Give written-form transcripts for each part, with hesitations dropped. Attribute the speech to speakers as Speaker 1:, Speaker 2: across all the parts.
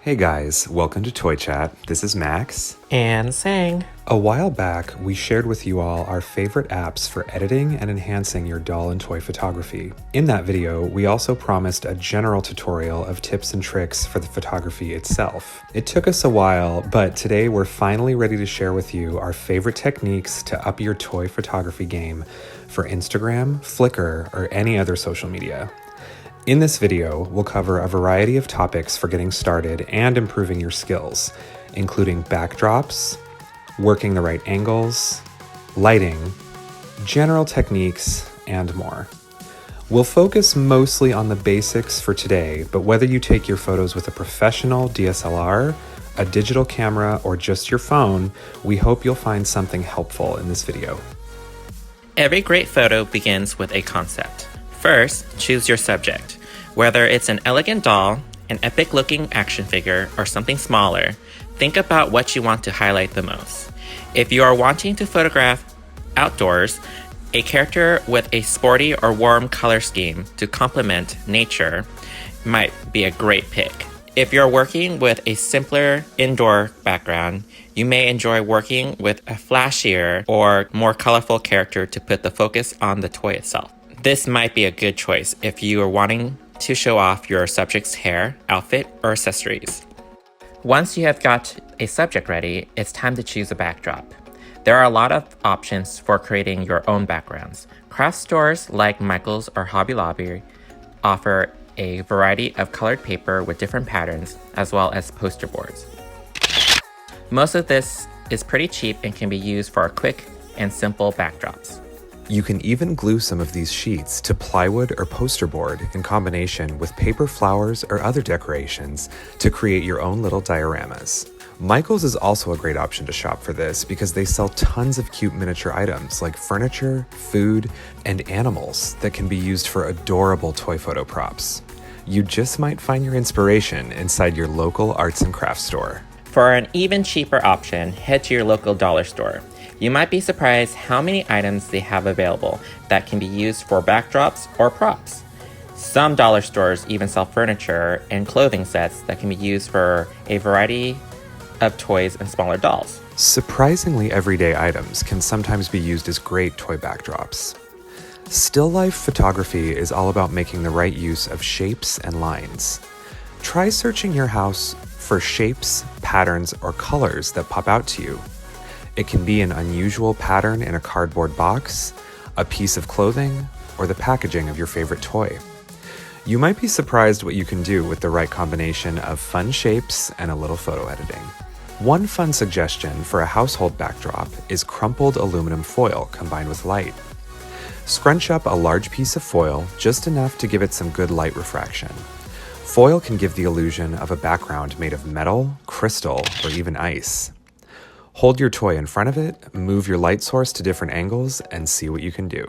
Speaker 1: Hey guys, welcome to Toy Chat. This is Max.
Speaker 2: And Sang.
Speaker 1: A while back, we shared with you all our favorite apps for editing and enhancing your doll and toy photography. In that video, we also promised a general tutorial of tips and tricks for the photography itself. It took us a while, but today we're finally ready to share with you our favorite techniques to up your toy photography game for Instagram, Flickr, or any other social media. In this video, we'll cover a variety of topics for getting started and improving your skills, including backdrops, working the right angles, lighting, general techniques, and more. We'll focus mostly on the basics for today, but whether you take your photos with a professional DSLR, a digital camera, or just your phone, we hope you'll find something helpful in this video.
Speaker 2: Every great photo begins with a concept. First, choose your subject. Whether it's an elegant doll, an epic-looking action figure, or something smaller, think about what you want to highlight the most. If you are wanting to photograph outdoors, a character with a sporty or warm color scheme to complement nature might be a great pick. If you're working with a simpler indoor background, you may enjoy working with a flashier or more colorful character to put the focus on the toy itself. This might be a good choice if you are wanting to show off your subject's hair, outfit, or accessories. Once you have got a subject ready, it's time to choose a backdrop. There are a lot of options for creating your own backgrounds. Craft stores like Michaels or Hobby Lobby offer a variety of colored paper with different patterns, as well as poster boards. Most of this is pretty cheap and can be used for quick and simple backdrops.
Speaker 1: You can even glue some of these sheets to plywood or poster board in combination with paper flowers or other decorations to create your own little dioramas. Michaels is also a great option to shop for this because they sell tons of cute miniature items like furniture, food, and animals that can be used for adorable toy photo props. You just might find your inspiration inside your local arts and crafts store.
Speaker 2: For an even cheaper option, head to your local dollar store. You might be surprised how many items they have available that can be used for backdrops or props. Some dollar stores even sell furniture and clothing sets that can be used for a variety of toys and smaller dolls.
Speaker 1: Surprisingly everyday items can sometimes be used as great toy backdrops. Still life photography is all about making the right use of shapes and lines. Try searching your house for shapes, patterns, or colors that pop out to you. It can be an unusual pattern in a cardboard box, a piece of clothing, or the packaging of your favorite toy. You might be surprised what you can do with the right combination of fun shapes and a little photo editing. One fun suggestion for a household backdrop is crumpled aluminum foil combined with light. Scrunch up a large piece of foil, just enough to give it some good light refraction. Foil can give the illusion of a background made of metal, crystal, or even ice. Hold your toy in front of it, move your light source to different angles, and see what you can do.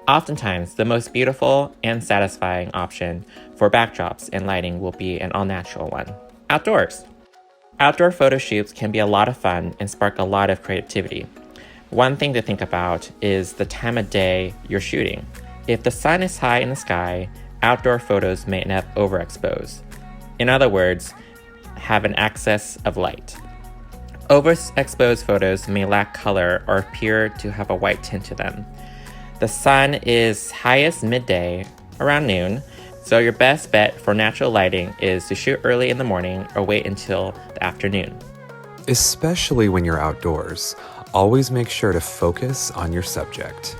Speaker 2: Oftentimes, the most beautiful and satisfying option for backdrops and lighting will be an all-natural one. Outdoors. Outdoor photo shoots can be a lot of fun and spark a lot of creativity. One thing to think about is the time of day you're shooting. If the sun is high in the sky, outdoor photos may end up overexposed. In other words, have an excess of light. Overexposed photos may lack color or appear to have a white tint to them. The sun is highest midday, around noon, so your best bet for natural lighting is to shoot early in the morning or wait until the afternoon.
Speaker 1: Especially when you're outdoors, always make sure to focus on your subject.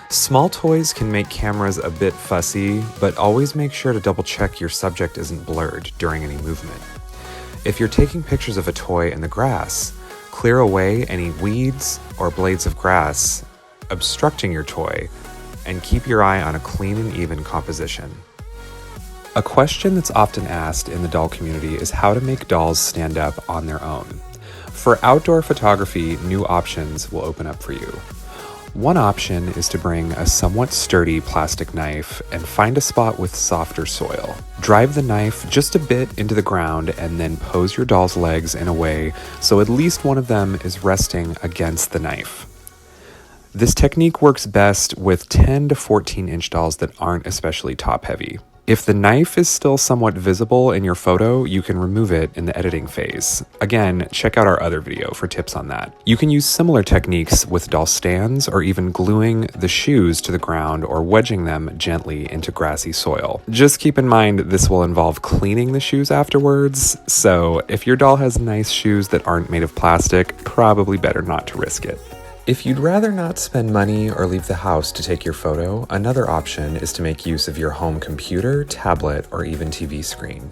Speaker 1: Small toys can make cameras a bit fussy, but always make sure to double check your subject isn't blurred during any movement. If you're taking pictures of a toy in the grass, clear away any weeds or blades of grass obstructing your toy, and keep your eye on a clean and even composition. A question that's often asked in the doll community is how to make dolls stand up on their own. For outdoor photography, new options will open up for you. One option is to bring a somewhat sturdy plastic knife and find a spot with softer soil. Drive the knife just a bit into the ground and then pose your doll's legs in a way so at least one of them is resting against the knife. This technique works best with 10 to 14 inch dolls that aren't especially top heavy. If the knife is still somewhat visible in your photo, you can remove it in the editing phase. Again, check out our other video for tips on that. You can use similar techniques with doll stands or even gluing the shoes to the ground or wedging them gently into grassy soil. Just keep in mind this will involve cleaning the shoes afterwards, so if your doll has nice shoes that aren't made of plastic, probably better not to risk it. If you'd rather not spend money or leave the house to take your photo, another option is to make use of your home computer, tablet, or even TV screen.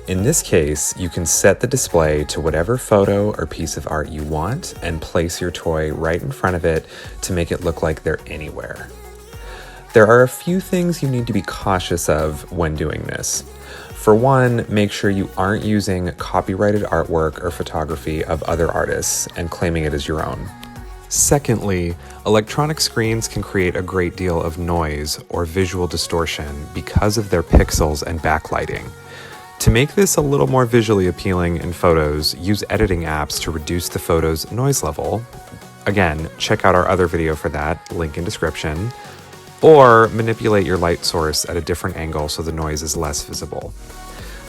Speaker 1: In this case, you can set the display to whatever photo or piece of art you want and place your toy right in front of it to make it look like they're anywhere. There are a few things you need to be cautious of when doing this. For one, make sure you aren't using copyrighted artwork or photography of other artists and claiming it as your own. Secondly, electronic screens can create a great deal of noise or visual distortion because of their pixels and backlighting. To make this a little more visually appealing in photos, use editing apps to reduce the photo's noise level. Again, check out our other video for that, link in description. Or manipulate your light source at a different angle so the noise is less visible.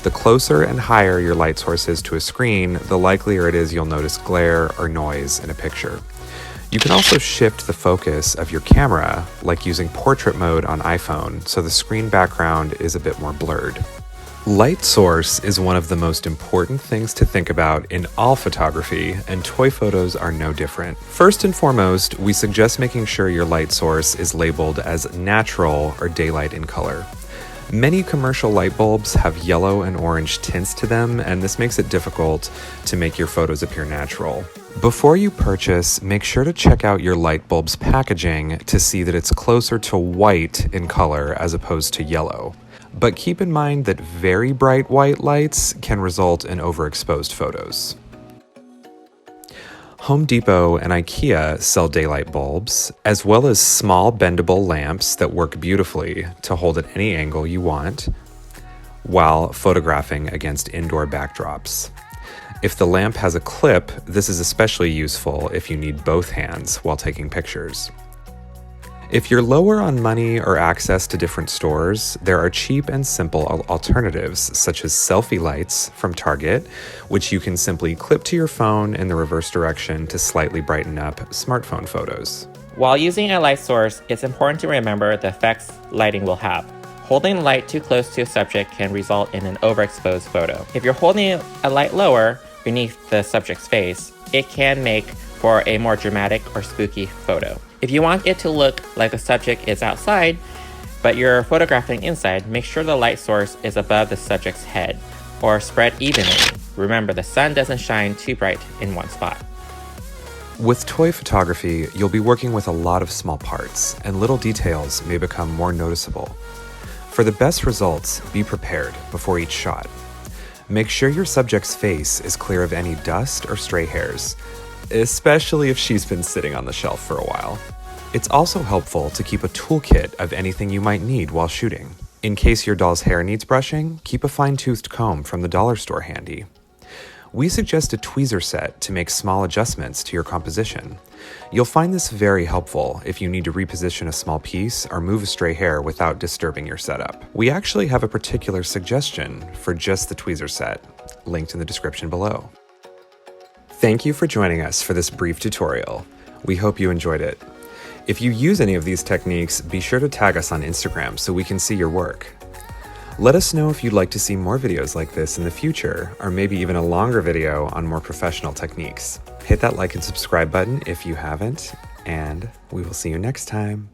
Speaker 1: The closer and higher your light source is to a screen, the likelier it is you'll notice glare or noise in a picture. You can also shift the focus of your camera, like using portrait mode on iPhone, so the screen background is a bit more blurred. Light source is one of the most important things to think about in all photography, and toy photos are no different. First and foremost, we suggest making sure your light source is labeled as natural or daylight in color. Many commercial light bulbs have yellow and orange tints to them, and this makes it difficult to make your photos appear natural. Before you purchase, make sure to check out your light bulb's packaging to see that it's closer to white in color as opposed to yellow. But keep in mind that very bright white lights can result in overexposed photos. Home Depot and IKEA sell daylight bulbs, as well as small bendable lamps that work beautifully to hold at any angle you want while photographing against indoor backdrops. If the lamp has a clip, this is especially useful if you need both hands while taking pictures. If you're lower on money or access to different stores, there are cheap and simple alternatives such as selfie lights from Target, which you can simply clip to your phone in the reverse direction to slightly brighten up smartphone photos.
Speaker 2: While using a light source, it's important to remember the effects lighting will have. Holding light too close to a subject can result in an overexposed photo. If you're holding a light lower beneath the subject's face, it can make for a more dramatic or spooky photo. If you want it to look like the subject is outside, but you're photographing inside, make sure the light source is above the subject's head or spread evenly. Remember, the sun doesn't shine too bright in one spot.
Speaker 1: With toy photography, you'll be working with a lot of small parts, and little details may become more noticeable. For the best results, be prepared before each shot. Make sure your subject's face is clear of any dust or stray hairs, especially if she's been sitting on the shelf for a while. It's also helpful to keep a toolkit of anything you might need while shooting. In case your doll's hair needs brushing, keep a fine-toothed comb from the dollar store handy. We suggest a tweezer set to make small adjustments to your composition. You'll find this very helpful if you need to reposition a small piece or move a stray hair without disturbing your setup. We actually have a particular suggestion for just the tweezer set, linked in the description below. Thank you for joining us for this brief tutorial. We hope you enjoyed it. If you use any of these techniques, be sure to tag us on Instagram so we can see your work. Let us know if you'd like to see more videos like this in the future, or maybe even a longer video on more professional techniques. Hit that like and subscribe button if you haven't, and we will see you next time.